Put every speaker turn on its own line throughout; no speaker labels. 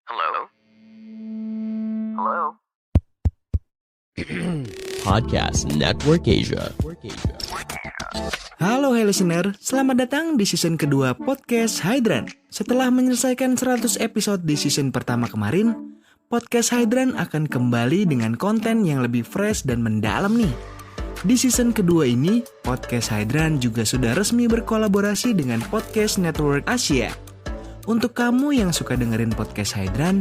Hello? Hello?
Podcast Network Asia.
Halo listener, selamat datang di season kedua Podcast Hydran. Setelah menyelesaikan 100 episode di season pertama kemarin, Podcast Hydran akan kembali dengan konten yang lebih fresh dan mendalam nih. Di season kedua ini, Podcast Hydran juga sudah resmi berkolaborasi dengan Podcast Network Asia. Untuk kamu yang suka dengerin Podcast Hydran,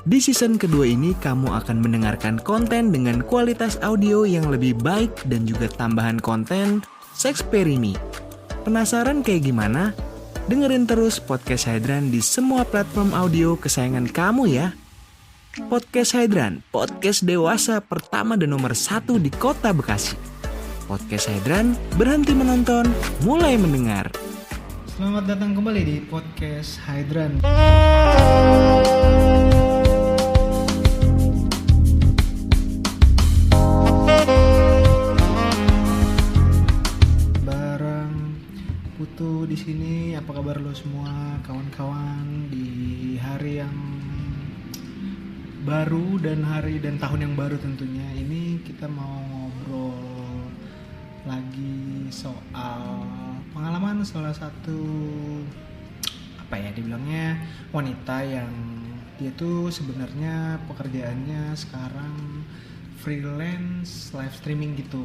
di season kedua ini kamu akan mendengarkan konten dengan kualitas audio yang lebih baik dan juga tambahan konten Sexperimi. Penasaran kayak gimana? Dengerin terus Podcast Hydran di semua platform audio kesayangan kamu ya. Podcast Hydran, podcast dewasa pertama dan nomor 1 di kota Bekasi. Podcast Hydran, berhenti menonton, mulai mendengar.
Selamat datang kembali di Podcast Hydran. Bareng Putu di sini. Apa kabar lo semua, kawan-kawan, di hari yang baru dan tahun yang baru tentunya. Ini kita mau ngobrol lagi soal pengalaman salah satu dibilangnya wanita yang dia tuh sebenarnya pekerjaannya sekarang freelance live streaming gitu.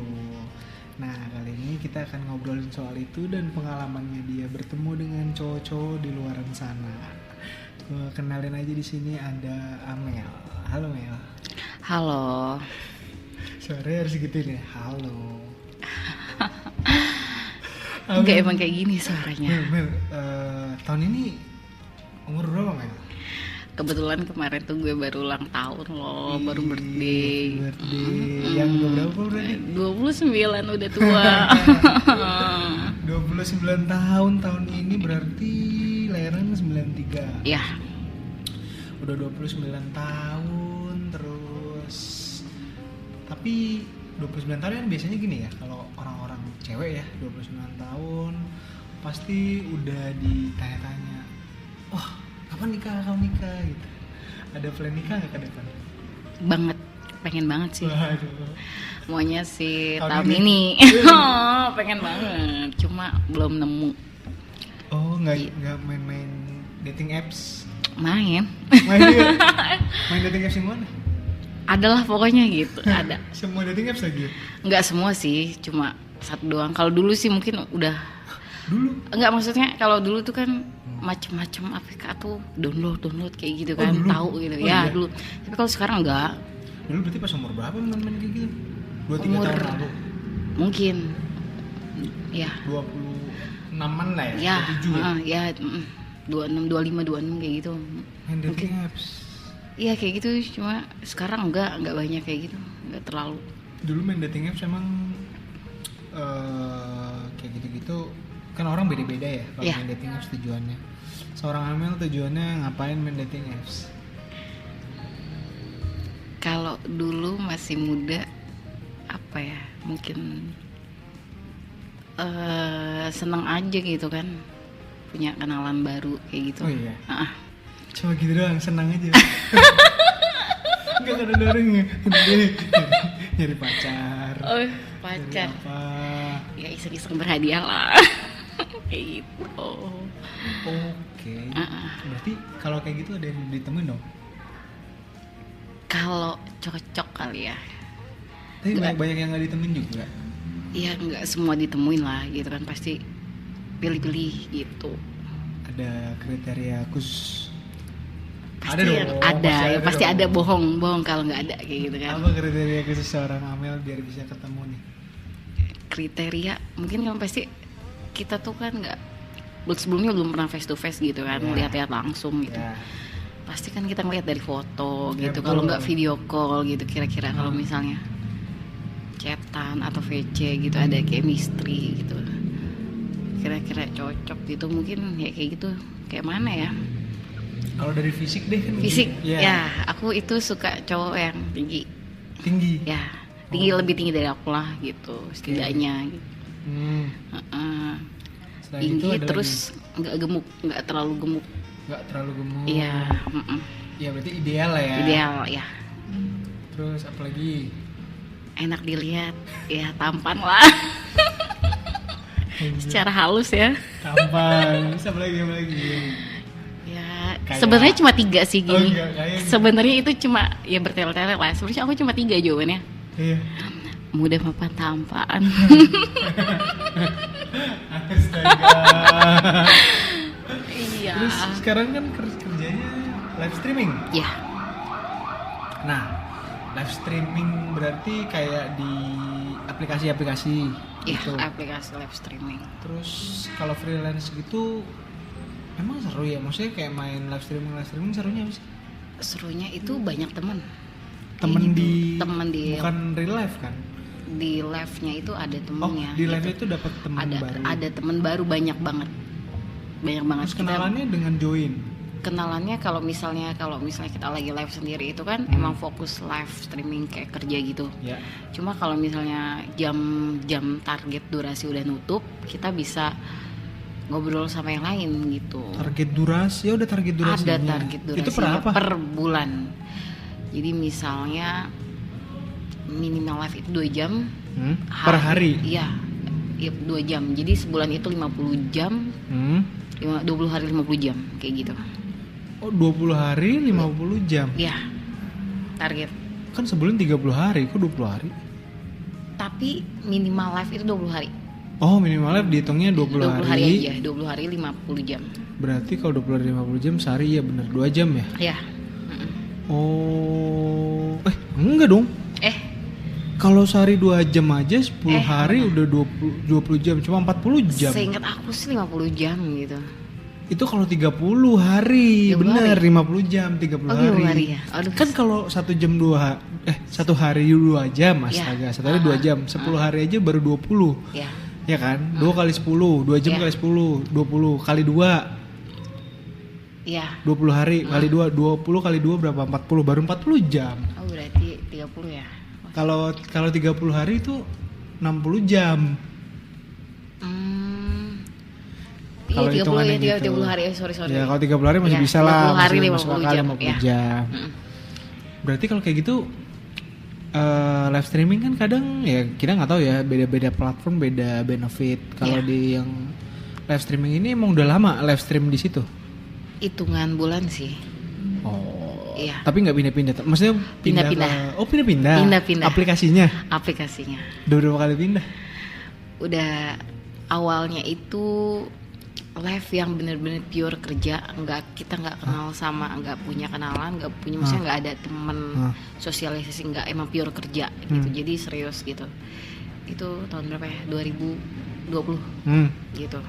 Nah, kali ini kita akan ngobrolin soal itu dan pengalamannya dia bertemu dengan cowok-cowok di luar sana. Gua kenalin aja, di sini ada Amel. Halo Mel.
Halo.
Suaranya harus gituin ya. Halo.
Enggak, emang kayak gini suaranya.
Mel, tahun ini umur berapa Mel?
Kebetulan kemarin tuh gue baru ulang tahun loh, baru birthday.
Yang berapa berarti?
29, udah tua.
29 tahun ini berarti lahiran 93.
Ya.
Udah 29 tahun terus. Tapi 29 tahun kan biasanya gini ya, kalau orang-orang cewek ya 29 tahun pasti udah ditanya-tanya, wah kapan nikah gitu. Ada plan nikah nggak ke depan?
Banget, pengen banget sih.
Waduh.
Maunya sih
Tahun
tahun
ini.
ini. Oh, pengen banget, cuma belum nemu.
Oh, nggak main-main dating apps?
Main.
Main dating apps yang mana?
Adalah pokoknya gitu, ada.
Semua dating apps lagi?
Enggak semua sih, cuma satu doang. Kalau dulu sih mungkin udah.
Dulu?
Enggak, maksudnya kalau dulu tuh kan macam-macam APK tuh download kayak gitu kan,
dulu?
tahu gitu.
Oh,
ya
iya?
dulu. Tapi kalau sekarang enggak.
Dulu berarti pas umur berapa main kayak gitu? 2-3
Umur
tahun lalu?
mungkin ya.
26an lah ya?
Ya,
27 ya?
26, 25, 26 kayak gitu.
Main dating apps?
Iya kayak gitu, cuma sekarang enggak banyak kayak gitu, enggak terlalu.
Dulu main dating apps emang kayak gitu-gitu kan orang beda-beda ya kalau
Iya.
main dating apps tujuannya. Seorang Amel tujuannya ngapain main dating apps?
Kalau dulu masih muda, apa ya, mungkin seneng aja gitu kan, punya kenalan baru kayak gitu.
Oh iya?
Ah.
Cuma gitu doang, senang aja. Enggak ada orang nyari pacar.
Oh,
Nyari
pacar.
apa?
Ya iseng-iseng berhadiah lah. Kayak gitu.
Oke. Berarti kalau kayak gitu ada yang ditemuin dong?
Kalau cocok kali ya.
Tapi
Nggak.
banyak yang nggak ditemuin juga.
Ya nggak semua ditemuin lah gitu kan, pasti pilih-pilih gitu.
Ada kriteria khusus?
Pasti
Ada
yang
dong,
ada, ya
dong.
pasti ada bohong kalau nggak ada kayak gitu kan.
Apa kriteria khusus seorang Amel biar bisa ketemu nih?
Kriteria mungkin kan pasti kita tuh kan nggak, sebelumnya belum pernah face to face gitu kan,
Ya.
lihat-lihat langsung gitu.
Ya.
Pasti kan kita ngeliat dari foto
Ya,
gitu,
betul.
kalau nggak video call gitu, kira-kira kalau misalnya chatan atau VC gitu ada chemistry gitu, kira-kira cocok gitu, mungkin ya kayak gitu. Kayak mana ya,
Kalau dari fisik deh kan.
fisik
Ya.
ya, aku itu suka cowok yang tinggi
Tinggi.
ya, tinggi,
Oh.
lebih tinggi dari aku lah gitu setidaknya gitu.
Selain itu
Tinggi
ada
terus nggak gemuk, nggak terlalu gemuk.
nggak terlalu gemuk.
Iya.
Ya berarti ideal lah ya.
Ideal ya.
Terus apalagi?
Enak dilihat, ya tampan lah. Secara halus ya.
Tampan. Bisa apa lagi?
Ya,
Kayak-
sebenarnya cuma 3 sih gini.
enggak, kayak gitu.
Sebenarnya itu cuma ya bertele-tele lah. Sebenarnya aku cuma 3 jawabannya.
Iya.
Mudah, mapan, tampan.
Astaga.
Iya.
Terus sekarang kan kerjanya live streaming.
Ya,
Nah, live streaming berarti kayak di aplikasi-aplikasi
ya
gitu.
aplikasi live streaming.
Terus kalau freelance gitu emang seru ya? Maksudnya kayak main live streaming serunya apa sih?
Serunya itu banyak temen.
Temen
Kayak gitu.
di
Temen di
bukan real life kan?
di live-nya itu ada
Oh,
temennya.
di live
gitu.
itu dapat teman
ada
baru.
ada temen baru banyak banget.
Terus kenalannya dengan join.
Kenalannya kalau misalnya kita lagi live sendiri itu kan emang fokus live streaming kayak kerja gitu.
Ya.
Cuma kalau misalnya jam target durasi udah nutup, kita bisa ngobrol sama yang lain gitu.
Target durasi, ya udah target durasinya.
Ada target durasinya
Itu per apa?
per bulan. Jadi misalnya minimal live itu 2 jam.
Per hari.
Iya. Iya 2 jam. Jadi sebulan itu 50 jam. 20 hari 50 jam kayak gitu.
Oh, 20 hari 50 jam.
Iya. Target.
Kan sebulan 30 hari, kok 20 hari?
Tapi minimal live itu 20 hari.
Oh, minimal live dihitungnya 20 hari.
aja, 20 hari 50 jam.
Berarti kalau 20 hari 50 jam sehari ya bener 2 jam ya?
Ya.
Oh, enggak dong. Kalau sehari 2 jam aja 10 hari udah 20 jam, cuma 40 jam.
Seingat aku sih 50 jam gitu.
Itu kalau 30 hari,
30
bener
hari?
50 jam 30
Oh,
hari.
30 hari ya. Aduh.
Kan kalau 1 jam 1 hari 2 jam, astaga, 1 hari 2 jam, 10 hari aja baru 20.
Ya.
Ya kan? 2 kali 10, 2 jam
Ya.
kali 10, 20 kali 2.
Iya.
20 hari kali 2, 20 kali 2 berapa? 40, baru 40 jam.
Oh, berarti 30 ya.
Kalau 30 hari itu 60 jam.
Iya,
Kalau
30
hitungannya
ya,
gitu.
30 hari. Sorry.
Ya, kalau 30 hari masih
Ya,
bisa lah.
30 hari,
masih
50
masuk akal,
jam,
50
ya.
jam. Berarti kalau kayak gitu live streaming kan kadang ya kita nggak tahu ya, beda-beda platform beda benefit. Kalau
Ya.
di yang live streaming ini emang udah lama live stream di situ.
Hitungan bulan sih.
Oh.
Iya.
Tapi nggak pindah-pindah. Maksudnya
Pindah-pindah.
Oh, pindah-pindah.
Pindah-pindah.
Aplikasinya.
Aplikasinya.
Udah berapa kali pindah?
Udah awalnya itu live yang bener-bener pure kerja, kita nggak kenal sama, nggak punya kenalan, nggak punya, maksudnya nggak ada temen sosialisasi, nggak, emang pure kerja gitu. Jadi serius gitu. Itu tahun berapa ya? 2020 gitu.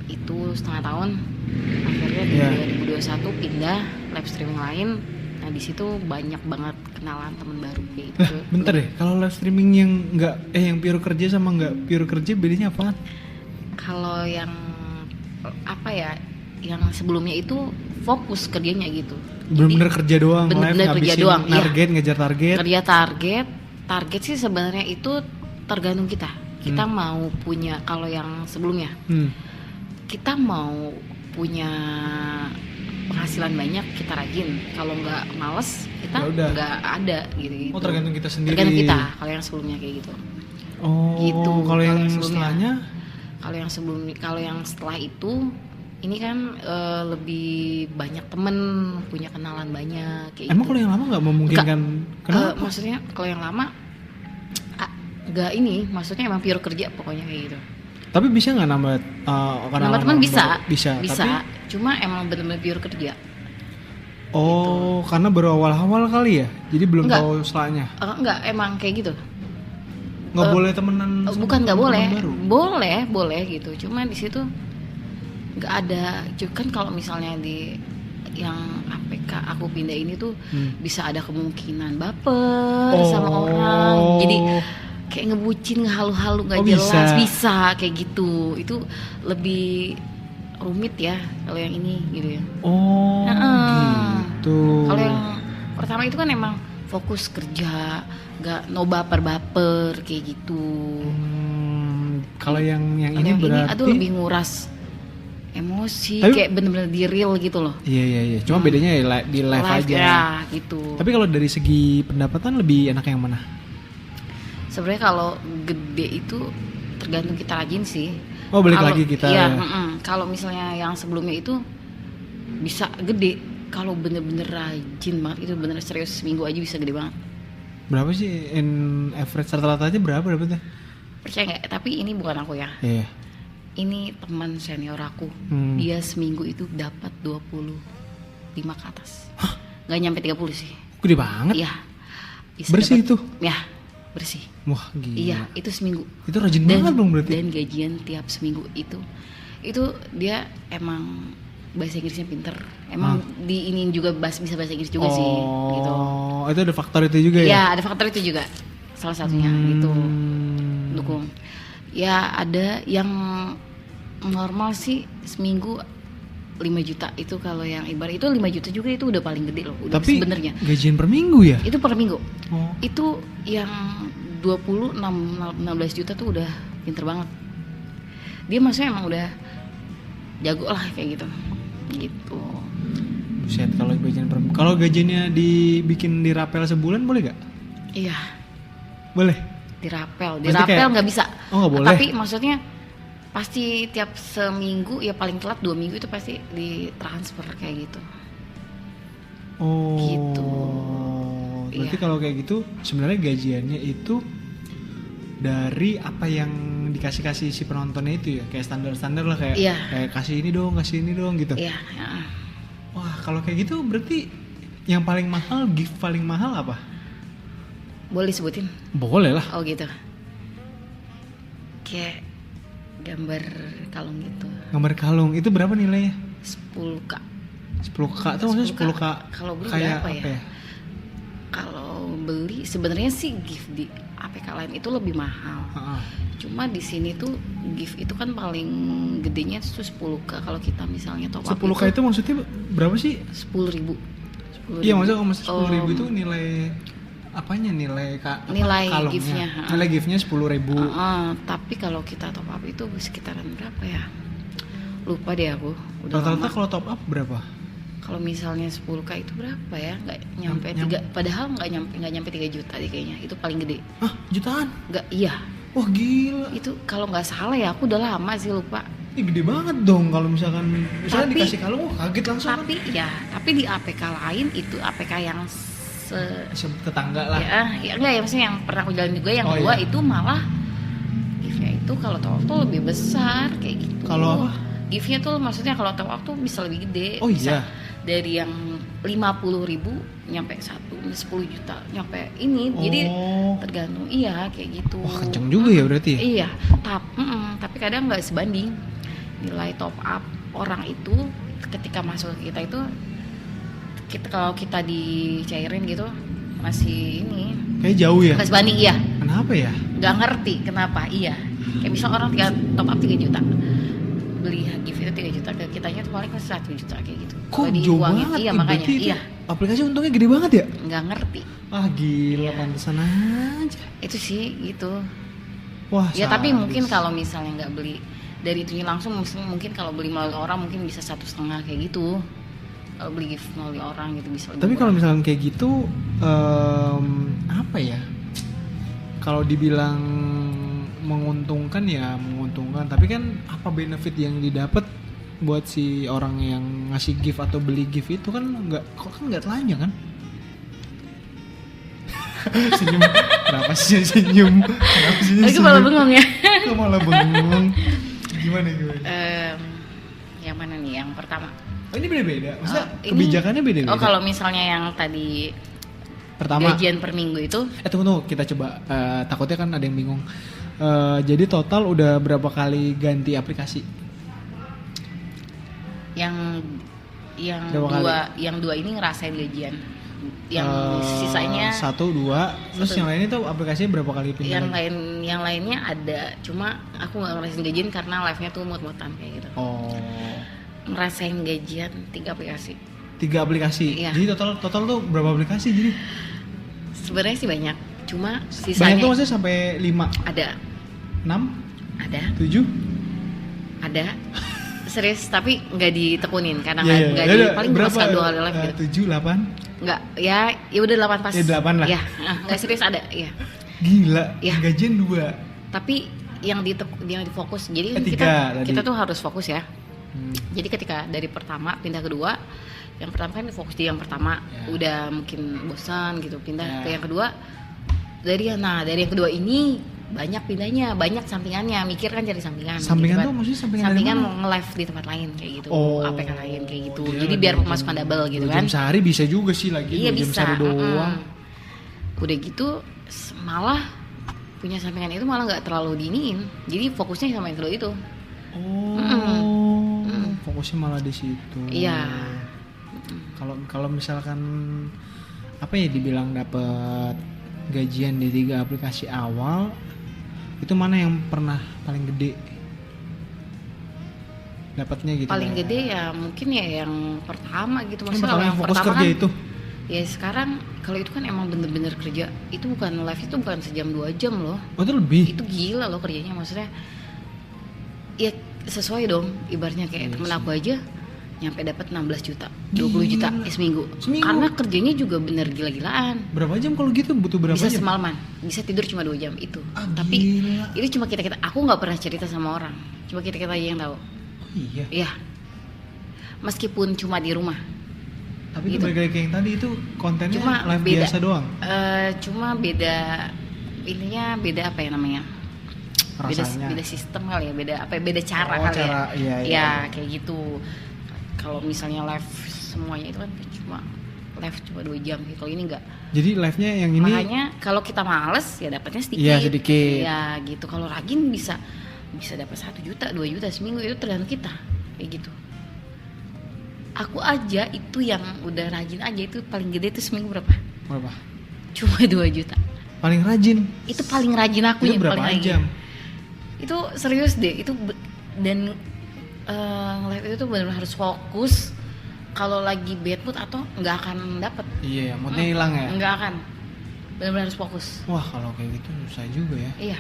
Itu setengah tahun. Akhirnya di 2021 pindah live streaming lain. Nah di situ banyak banget kenalan temen baru kayak gitu.
Bentar deh, kalau live streaming yang nggak yang pure kerja sama nggak pure kerja bedanya apaan?
Kalau yang apa ya, yang sebelumnya itu fokus kerjanya gitu.
Bener-bener kerja doang,
bener-bener
live
kerja
ngabisin
doang, iya.
target, ngejar target.
Kerja target sih sebenarnya itu tergantung kita. Kita mau punya, kalau yang sebelumnya kita mau punya penghasilan banyak, kita rajin. Kalau nggak males, kita
Yaudah.
nggak ada gitu.
Oh, tergantung kita sendiri.
Tergantung kita. Kalau yang sebelumnya kayak gitu.
Oh,
Gitu.
kalau yang
sebelumnya.
setelahnya?
Kalau yang setelah itu, ini kan lebih banyak temen, punya kenalan banyak kayak
Emang
gitu.
kalau yang lama nggak memungkinkan? Kenapa?
Maksudnya kalau yang lama nggak ini, maksudnya emang pure kerja pokoknya kayak gitu.
Tapi bisa nggak nambah kenalan
Nama teman
orang
bisa,
baru? Bisa. Tapi,
cuma emang bener-bener pure kerja.
oh, karena baru awal-awal kali ya, jadi belum
Enggak.
tahu setelahnya.
Enggak, emang kayak gitu.
Nggak boleh temenan? sama
Bukan nggak boleh,
teman-teman baru?
boleh gitu. Cuma di situ nggak ada. Kan kalau misalnya di yang APK aku pindah ini tuh bisa ada kemungkinan baper sama orang. Jadi kayak ngebucin, ngehalu-halu nggak jelas, bisa kayak gitu. Itu lebih rumit ya kalau yang ini gitu ya.
Oh, gitu.
Kalau yang pertama itu kan emang fokus kerja, nggak no baper kayak gitu.
Kalau yang ini
Kalau yang
berarti
ini aduh lebih nguras emosi,
Tapi-
kayak bener-bener di real gitu loh.
Iya. Cuma bedanya ya di live aja.
Ya gitu.
Tapi kalau dari segi pendapatan lebih enak yang mana?
Sebenarnya kalau gede itu tergantung kita rajin sih.
Oh, balik
Kalau-
lagi kita.
Iya, kalau misalnya yang sebelumnya itu bisa gede. Kalau bener-bener rajin banget itu bener serius seminggu aja bisa gede banget.
Berapa sih in average rata-rata aja berapa dapetnya?
Percaya nggak? Tapi ini bukan aku ya.
Iya.
Ini teman senior aku. Dia seminggu itu dapat 25 ke atas. Nggak nyampe 30 sih.
Gede banget.
Iya. Bisa
Bersih
dapet-
itu?
Ya, bersih.
Wah, gila.
Iya, itu seminggu.
Itu rajin banget dong berarti.
Dan gajian tiap seminggu itu dia emang bahasa Inggrisnya pinter. Emang di ini juga bisa bahasa Inggris juga sih gitu.
Oh, itu ada faktor itu juga ya?
Ya, ada faktor itu juga. Salah satunya gitu. Dukung. Ya, ada yang normal sih seminggu 5 juta itu kalau yang ibarat itu 5 juta juga itu udah paling gede loh. Udah
Tapi
sebenarnya.
gajian per minggu ya?
Itu per minggu.
Oh.
Itu yang 16 juta tuh udah pinter banget. Dia maksudnya emang udah jago lah kayak gitu. Gitu.
Buset, kalau gajiannya dibikin di rapel sebulan boleh gak?
Iya,
Boleh.
dirapel.
Maksudnya
Dirapel
kayak-
nggak bisa.
Oh, nggak boleh.
Tapi maksudnya pasti tiap seminggu ya paling telat 2 minggu itu pasti ditransfer kayak gitu.
Oh.
Gitu.
Berarti
Iya.
kalau kayak gitu sebenarnya gajiannya itu dari apa yang dikasih si penontonnya itu ya, kayak standar lah kayak
Iya.
kayak kasih ini dong gitu.
Iya, ya.
Wah, kalau kayak gitu berarti yang paling mahal, gift paling mahal apa?
Boleh sebutin?
Boleh lah.
Oh gitu. Kayak gambar kalung gitu.
Gambar kalung itu berapa nilainya?
10K.
10K tuh maksudnya 10K.
Kalau beli
kayak
berapa ya? Kalau beli sebenarnya sih gift di APK lain itu lebih mahal.
Heeh.
Cuma di sini tuh gift itu kan paling gedenya tuh 10K. Kalau kita misalnya top up
10K itu maksudnya berapa sih?
10.000.
Iya, maksudnya kalau 10.000 itu nilai apanya, nilai
Nilai
kalungnya?
giftnya,
Nilai giftnya 10.000.
Tapi kalau kita top up itu sekitaran berapa ya? Lupa deh aku. Udah
Rata-rata
lama.
kalau top up berapa?
Kalau misalnya 10K itu berapa ya? Nggak nyampe 3, padahal nggak nyampe 3 juta deh kayaknya. Itu paling gede.
Hah, jutaan?
Nggak, iya.
Wah, gila.
Itu kalau nggak salah ya, aku udah lama sih lupa.
Ini gede banget dong kalau misalnya
Tapi-
dikasih kalung, wah kaget langsung
Tapi di APK lain itu APK yang
tetangga lah.
ya enggak ya, maksudnya yang pernah aku jalan juga yang
Oh,
kedua
iya.
itu malah giftnya itu kalau top up tuh lebih besar kayak gitu.
Kalau apa?
Giftnya tuh maksudnya kalau top up tuh bisa lebih gede.
Oh,
Bisa
iya.
dari yang 50.000 nyampe 10 juta nyampe ini. Jadi
Oh.
tergantung kayak gitu.
Wah, kenceng juga ya berarti ya?
Iya, tapi kadang nggak sebanding nilai top up orang itu ketika masuk ke kita itu kalau kita dicairin gitu masih ini
Kayak jauh ya?
nggak sebanding. Iya,
Kenapa ya?
nggak ngerti kenapa. Iya, kayak misal orang top up 3 juta beli gift itu 3 juta, ke kitanya tuh paling 1 juta kayak gitu.
Kok
Kalau
jauh
diuangin,
banget?
iya
Ih,
makanya
berarti itu
iya
aplikasi untungnya gede banget ya?
nggak ngerti
Ah, gila, pantesan aja.
itu sih gitu.
Wah,
Ya tapi
sadis.
mungkin kalau misalnya nggak beli dari itunya langsung, mungkin kalau beli melalui orang mungkin bisa 1,5 kayak gitu. Kalau beli gift melalui orang gitu bisa lebih
Tapi kalau
murah.
misalnya kayak gitu, apa ya? Kalau dibilang menguntungkan ya menguntungkan, tapi kan apa benefit yang didapat buat si orang yang ngasih gift atau beli gift itu kan nggak telanjang kan? Senyum, kenapa sih senyum? Kenapa sih
Aku malah bengong ya.
Kok malah bengong? Gimana?
Yang mana nih? Yang pertama.
Oh, ini beda-beda. Maksudnya
Ini-
kebijakannya beda-beda.
Oh kalau misalnya yang tadi
Pertama,
gajian per minggu itu
tunggu kita coba, takutnya kan ada yang bingung. Jadi total udah berapa kali ganti aplikasi?
yang
Berapa
dua ini ngerasain gajian. Yang sisanya
1, 2, terus yang lainnya tuh aplikasinya berapa kali pindah?
yang lainnya ada, cuma aku nggak ngerasain gajian karena live-nya tuh muat-muatan kayak gitu.
Oh,
Ngerasain gajian 3 aplikasi.
3 aplikasi.
Iya.
Jadi total tuh berapa aplikasi jadi?
Sebenarnya sih banyak, cuma
Banyak
sisanya
tuh maksudnya sampai 5,
ada
6,
ada
7?
ada serius, tapi nggak ditekunin karena
Iya,
nggak
iya.
di
Udah,
paling
berapa?
cuma sekali 2 kali live gitu.
7, 8?
Nggak, ya udah 8 pas.
Ya, 8 lah.
Ya, nggak serius ada, ya.
Gila,
Iya.
gajian 2.
Tapi yang difokus, jadi kan
3 tadi.
kita tuh harus fokus ya.
Hmm.
Jadi ketika dari pertama pindah kedua, yang pertama kan fokus di yang pertama,
Ya.
udah mungkin bosan gitu, pindah
Ya.
ke yang kedua. Dari yang kedua ini banyak pindahnya, banyak sampingannya, mikir kan cari sampingan.
Sampingan
gitu
tuh
kan.
maksudnya sampingan dari
Sampingan
mana?
nge-live di tempat lain kayak gitu,
Oh,
APK lain kayak gitu.
dia
Jadi
ada
biar
2
pemasukan double gitu
jam
kan.
sehari bisa juga sih lagi.
Iya
2 jam
bisa.
sehari doang.
Udah gitu malah punya sampingan itu malah nggak terlalu diiniin. Jadi fokusnya sama yang kedua itu.
Oh, fokusnya malah di situ.
Iya.
Kalau misalkan apa ya dibilang dapat gajian di 3 aplikasi awal, itu mana yang pernah paling gede dapatnya gitu?
Paling gede ya mungkin ya yang pertama gitu.
Yang
Maksudnya
pertama
kalau
yang fokus kerja
kan,
itu.
ya sekarang kalau itu kan emang bener-bener kerja. Itu bukan live, itu bukan sejam 2 jam loh.
Oh, itu lebih.
Itu gila loh kerjanya, maksudnya ya sesuai dong. Ibaratnya kayak temen aku aja nyampe dapat 16 juta, 20 juta seminggu. Karena kerjanya juga bener gila-gilaan.
Berapa jam kalau gitu? Butuh berapa
Bisa
jam?
semalaman, bisa tidur cuma 2 jam itu.
Ah,
Tapi
gila.
itu cuma kita aku nggak pernah cerita sama orang, cuma kita aja yang tahu.
Oh, iya.
Iya, meskipun cuma di rumah.
Tapi itu
gitu.
balik lagi ke yang tadi itu kontennya
Cuma
live
beda.
biasa doang.
Cuma beda ininya, beda apa ya namanya?
Rasanya.
Beda sistem kali ya, beda cara
Oh,
kali
cara,
ya.
iya.
Kayak gitu. Kalau misalnya live semuanya itu kan cuma live cuma 2 jam gitu. Kalau ini enggak.
Jadi live-nya yang ini
Makanya kalau kita males ya dapatnya sedikit.
Iya, sedikit.
Ya gitu. Kalau rajin bisa dapat 1 juta, 2 juta seminggu, itu tergantung kita. Kayak gitu. Aku aja itu yang udah rajin aja itu paling gede itu seminggu berapa?
berapa?
Cuma 2 juta.
Paling rajin.
Itu paling rajin aku
Itu
yang
berapa
paling
jam?
rajin. Itu serius deh, itu dan live itu tuh benar-benar harus fokus. Kalau lagi bad mood atau nggak akan dapet.
Iya, moodnya hilang ya.
Nggak akan. Benar-benar harus fokus.
Wah, kalau kayak gitu susah juga ya.
Iya.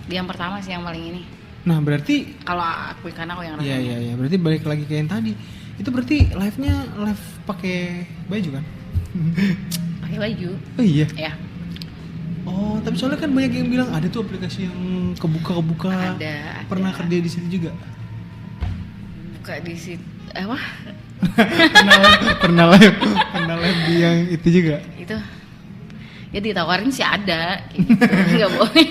Di yang pertama sih yang paling ini.
Nah, berarti
Kalau aku karena aku yang
iya. Berarti balik lagi ke yang tadi. Itu berarti live-nya live pakai baju kan?
pakai baju.
Oh iya.
Ya.
Oh, tapi soalnya kan banyak yang bilang ada tuh aplikasi yang kebuka.
Ada.
Pernah kerja di situ juga?
Buka di situ. Apa?
pernah live di yang itu juga.
Itu. Ya ditawarin sih ada. Gitu. Nggak boleh.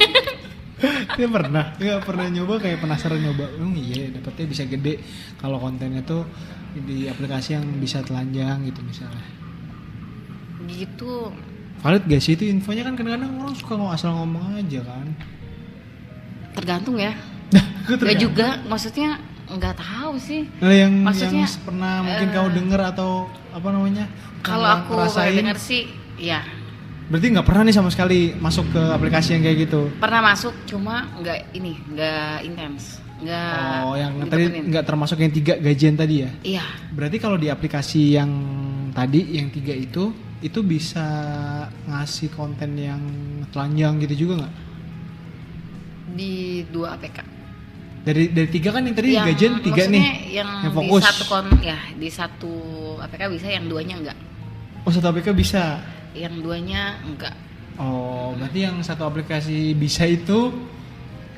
Dia nggak pernah nyoba, kayak penasaran nyoba. Iya, dapetnya bisa gede kalau kontennya tuh di aplikasi yang bisa telanjang gitu misalnya.
Gitu.
Valid gak sih itu infonya? Kan kadang-kadang orang suka asal ngomong aja kan.
Tergantung ya.
Gue
Gak juga, maksudnya nggak tahu sih.
Nah, yang
Maksudnya,
pernah mungkin kamu denger atau apa namanya?
Kalau
kamu
aku
rasain,
denger sih, ya
berarti nggak pernah nih sama sekali masuk ke aplikasi yang kayak gitu.
pernah masuk, cuma nggak intens, nggak.
Oh, yang
ditekunin.
tadi nggak termasuk yang 3 gajian tadi ya?
Iya,
Berarti kalau di aplikasi yang tadi yang 3 itu bisa ngasih konten yang telanjang gitu juga nggak?
di 2 APK.
Dari 3 kan yang tadi gajian 3
maksudnya
nih.
yang
fokus.
di satu APK bisa, yang 2-nya enggak.
Oh, 1 APK bisa.
Yang 2-nya enggak.
Oh, berarti yang 1 aplikasi bisa itu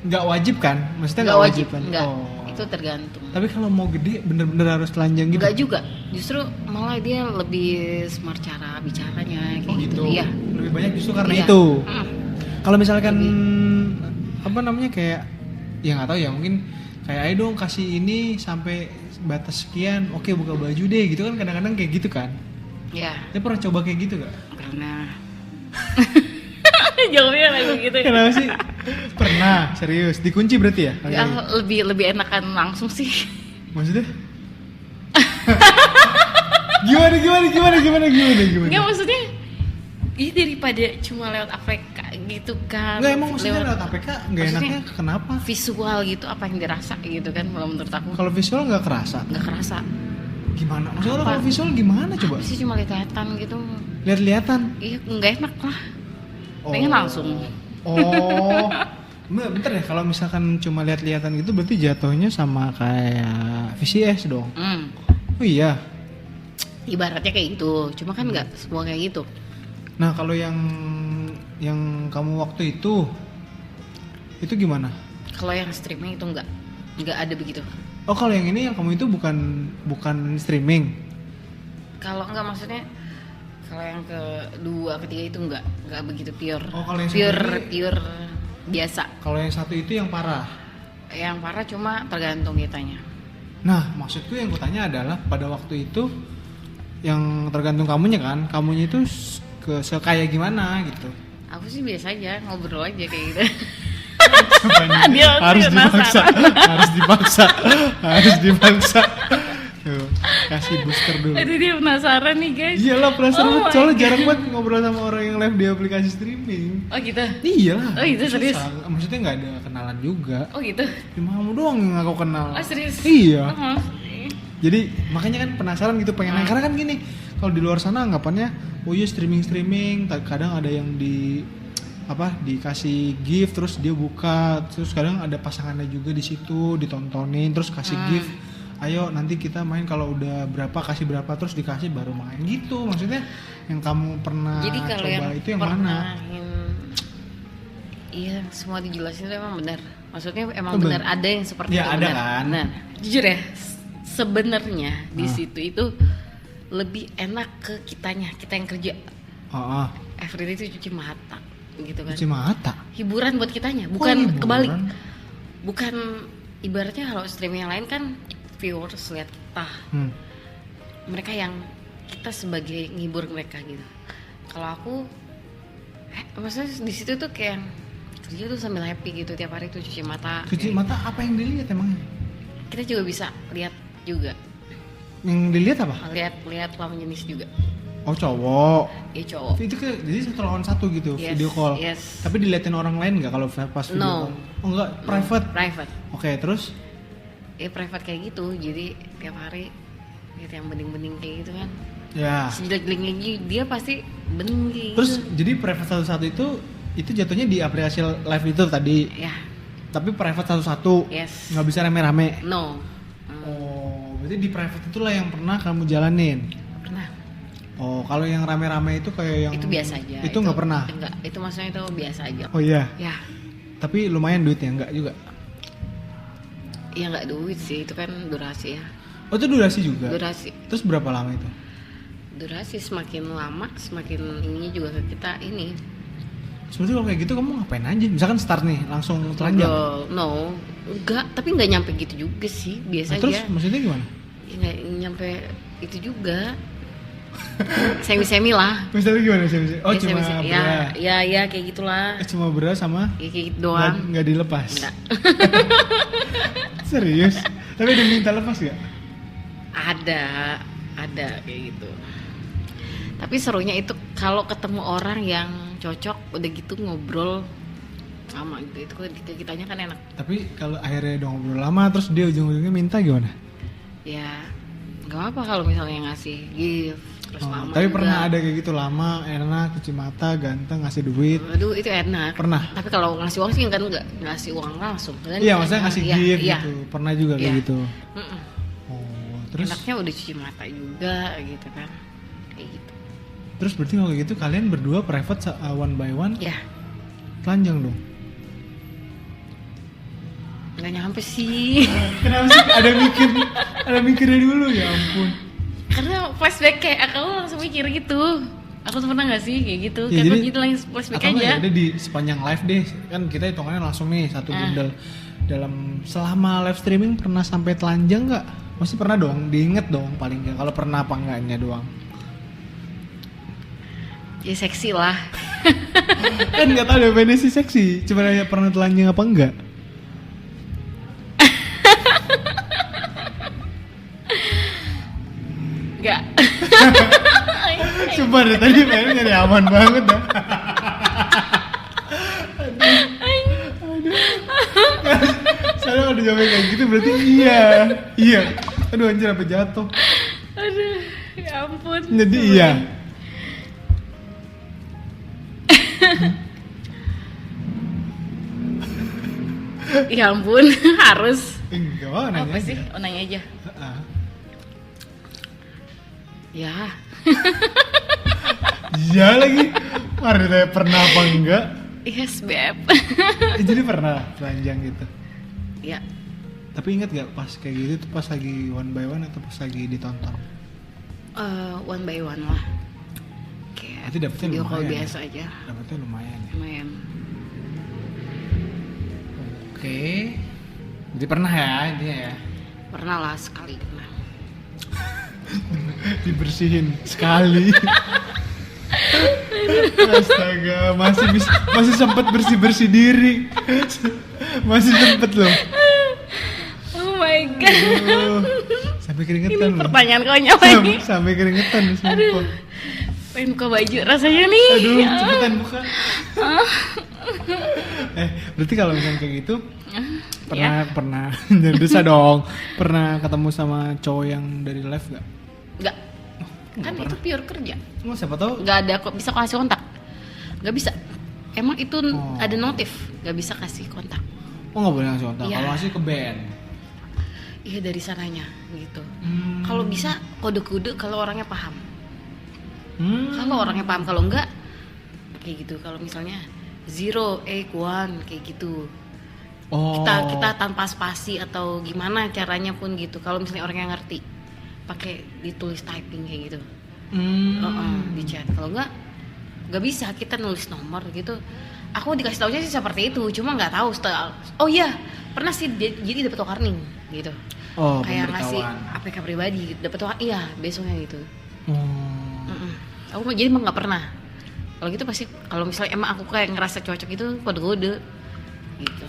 nggak wajib kan? Maksudnya
Enggak wajib
kan?
enggak.
Oh.
Itu tergantung.
Tapi kalau mau gede bener-bener harus telanjang gitu?
Enggak juga. Justru malah dia lebih smart cara bicaranya kayak
Oh,
gitu.
gitu.
Iya.
Lebih banyak justru karena
Iya.
itu.
Mm.
Kalau misalkan apa namanya kayak ya nggak tahu ya, mungkin kayak ayo dong kasih ini sampai batas sekian, oke buka baju deh gitu kan, kadang-kadang kayak gitu kan.
Ya,
Dia pernah coba kayak gitu gak?
karena jawabnya kayak begitu ya.
Kenapa sih? Pernah, serius. Dikunci berarti ya?
Ya, lebih enakan langsung sih.
Maksudnya? Gimana?
Enggak, maksudnya ini daripada cuma lewat APK gitu kan.
Enggak, emang maksudnya lewat APK nggak
maksudnya
enaknya kenapa?
visual gitu, apa yang dirasa gitu kan, kalau menurut aku
Kalau visual nggak kerasa?
nggak kerasa.
Gimana? Maksudnya
Apa?
kalau visual gimana coba?
Apa sih, cuma lihat-lihatan gitu.
Lihat-lihatan?
Iya, nggak enak lah. Pengen langsung.
Oh, Bentar ya, kalau misalkan cuma lihat-lihatan gitu berarti jatuhnya sama kayak VCS dong. Oh iya.
Ibaratnya kayak gitu, cuma kan nggak semua kayak gitu.
Nah kalau yang kamu waktu itu gimana?
Kalau yang streaming itu nggak ada begitu.
Oh kalau yang ini yang kamu itu bukan streaming.
Kalau nggak maksudnya kalau yang kedua ketiga itu nggak begitu pure.
Oh kalau yang
pure biasa.
Kalau yang satu itu yang parah.
Yang parah cuma tergantung kitanya.
Nah maksudku yang kutanya adalah pada waktu itu yang tergantung kamunya kan, kamunya itu kayak gimana gitu.
Aku sih biasa aja, ngobrol aja kayak gitu.
Dia harus dipaksa. Tuh, kasih booster dulu.
Aduh dia penasaran nih guys.
Iyalah penasaran
Oh
banget,
my
soalnya jarang
God.
banget ngobrol sama orang yang live di aplikasi streaming.
Oh gitu?
Iyalah.
Oh gitu, serius?
Maksudnya nggak ada kenalan juga.
Oh gitu?
Cuma kamu doang yang aku kenal.
Oh serius?
Iya.
Oh,
Jadi makanya kan penasaran gitu pengen nanya, karena kan gini, kalau di luar sana anggapannya oh iya streaming, kadang ada yang dikasih gift terus dia buka, terus kadang ada pasangannya juga di situ ditontonin terus kasih gift, ayo nanti kita main kalau udah berapa kasih berapa terus dikasih baru main gitu. Maksudnya yang kamu pernah
Jadi kalau
coba
yang
itu yang mana?
Iya semua dijelasin itu emang benar. Maksudnya emang
Oh,
benar ada yang seperti
Ya,
itu
ada
benar.
kan?
Nah jujur ya sebenarnya di situ itu lebih enak ke kita yang kerja. Everyday itu cuci mata gitu kan.
Cuci mata.
Hiburan buat kitanya,
Oh,
bukan
hiburan.
kebalik. Bukan ibaratnya kalau streaming yang lain kan viewers lihat kita. Mereka yang kita sebagai ngibur mereka gitu. Kalau aku maksudnya di situ tuh kayak kerja tuh sambil happy gitu, tiap hari tuh cuci mata.
Cuci mata apa yang dilihat emangnya?
Kita juga bisa lihat juga.
Yang dilihat apa?
Lihat lawan jenis juga.
Oh cowok.
Iya cowok.
Itu jadi satu lawan satu gitu,
Yes,
video call.
yes.
Tapi diliatin orang lain nggak kalau pas video
No.
call? Oh enggak, private.
Private.
Oke, terus?
Private kayak gitu. Jadi tiap hari lihat yang bening-bening kayak gitu kan.
Ya.
Sejelek-jeleknya dia pasti bening kayak gitu.
Terus jadi private satu-satu itu jatuhnya di aplikasi live itu tadi.
Ya,
Tapi private satu-satu.
yes.
Nggak bisa rame-rame.
No.
Oh, berarti di private itulah yang pernah kamu jalanin.
Pernah.
Oh, kalau yang rame-rame itu kayak yang
Itu biasa aja.
Itu nggak pernah.
Enggak, itu maksudnya itu biasa aja.
Oh iya.
Ya,
Tapi lumayan duitnya enggak juga.
ya nggak duit sih, itu kan durasi ya.
Oh, itu durasi juga.
Durasi.
Terus berapa lama itu?
Durasi semakin lama semakin ininya juga ke kita ini.
Sebenarnya kalau kayak gitu kamu ngapain aja? Misalkan start nih, langsung telanjang.
No, enggak, tapi nggak nyampe gitu juga sih, biasa
Terus
aja.
maksudnya gimana?
Ya, nggak nyampe itu juga. Semi-semi lah.
Misalnya gimana sih? Oh
Ya,
cuma
semi-semi.
bra.
ya kayak gitulah.
Cuma bra sama
Ya kayak gitu doang.
nggak dilepas.
Enggak.
Serius? Tapi ada minta lepas gak?
Ada kayak gitu. Tapi serunya itu kalau ketemu orang yang cocok udah gitu ngobrol sama gitu, itu kitanya kan enak.
Tapi kalau akhirnya udah ngobrol lama terus dia ujung-ujungnya minta gimana?
Ya nggak apa kalau misalnya ngasih gift terus lama.
Tapi
juga.
pernah ada kayak gitu lama, enak, cuci mata, ganteng, ngasih duit.
Aduh itu enak.
Pernah?
Tapi kalau ngasih uang sih kan nggak ngasih uang langsung. Kan
Iya, maksudnya ngasih
iya,
gift
iya.
gitu. Pernah juga kayak
Iya.
gitu.
Mm-mm.
Oh, terus
Enaknya udah cuci mata juga gitu kan. Kayak gitu.
terus berarti kalau kayak gitu kalian berdua private one by one
Ya
telanjang dong.
nggak nyampe sih.
Kenapa sih ada mikirnya dulu ya ampun.
Karena flashback kayak aku langsung mikir gitu. Aku tuh pernah gak sih kayak gitu?
Ya,
Kayak
jadi-
gitu langsung flashback
Atau nggak
aja.
ya udah di sepanjang live deh, kan kita hitungannya langsung nih satu bundle. Dalam selama live streaming pernah sampai telanjang nggak? Pasti pernah dong, diinget dong paling nggak. Kalau pernah apa enggaknya doang.
Ya seksi lah.
Kan nggak tahu definisi seksi, cuma nanya pernah telanjang apa enggak.
Enggak.
Coba deh tadi pengen nyari aman banget dah. Soalnya kalau dijawabin kayak gitu berarti iya. Aduh anjir apa jatuh.
Aduh, ya ampun.
Jadi iya.
Ya ampun, harus.
Enggak, nanya
Apa
aja.
sih? Oh, nanya aja.
Heeh.
Ya,
Iya lagi. Mari ditanya pernah apa enggak?
yes beb.
Jadi pernah telanjang gitu.
Ya,
Tapi ingat gak pas kayak gitu tuh pas lagi one by one atau pas lagi ditonton?
one by one lah. Kayak
Berarti dapetnya
video call
lumayan ya?
biasa aja.
Dapatnya lumayan ya.
Lumayan.
Oke. Jadi pernah ya intinya ya.
Pernah lah sekali pernah.
Dibersihin sekali. Astaga, masih sempat bersih diri. Masih sempet loh.
Oh my god.
Aduh, sampai keringetan
Ini
loh.
pertanyaan konyol lagi.
Sampai keringetan sumpah.
Pengen buka baju rasanya nih.
Aduh, cepetan buka. Berarti kalau misalnya kayak gitu pernah jangan bisa dong. Pernah ketemu sama cowok yang dari live gak?
Enggak. Kan itu pure kerja.
Oh, siapa tahu.
Nggak ada kok bisa kasih kontak. Nggak bisa. Emang itu
Oh.
ada notif. Nggak bisa kasih kontak.
Oh, nggak boleh ngasih kontak.
Iya.
Kalau ngasih ke band.
Iya dari sananya gitu. Kalau bisa kode-kode kalau orangnya paham. Kalau orangnya paham, kalau enggak kayak gitu. Kalau misalnya 0, 1 kayak gitu.
Oh.
Kita tanpa spasi atau gimana caranya pun gitu. Kalau misalnya orang yang ngerti, pakai ditulis typing kayak gitu. Di chat. Kalau nggak bisa kita nulis nomor gitu. Aku dikasih taunya sih seperti itu, cuma nggak tahu setelah. Oh iya, pernah sih jadi dapat warning gitu.
Oh,
Kayak ngasih
pemberitahuan.
APK pribadi gitu. Dapat warning, iya besoknya gitu.
Oh.
Aku jadi emang nggak pernah. Kalau gitu pasti kalau misalnya emang aku kayak ngerasa cocok itu kode-kode gitu.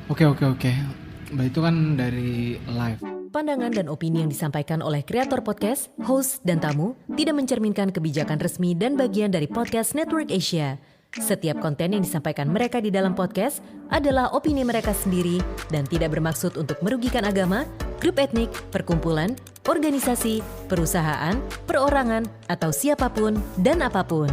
Oke. Mbak itu kan dari live.
Pandangan dan opini yang disampaikan oleh kreator podcast, host, dan tamu tidak mencerminkan kebijakan resmi dan bagian dari Podcast Network Asia. Setiap konten yang disampaikan mereka di dalam podcast adalah opini mereka sendiri dan tidak bermaksud untuk merugikan agama, grup etnik, perkumpulan, organisasi, perusahaan, perorangan, atau siapapun dan apapun.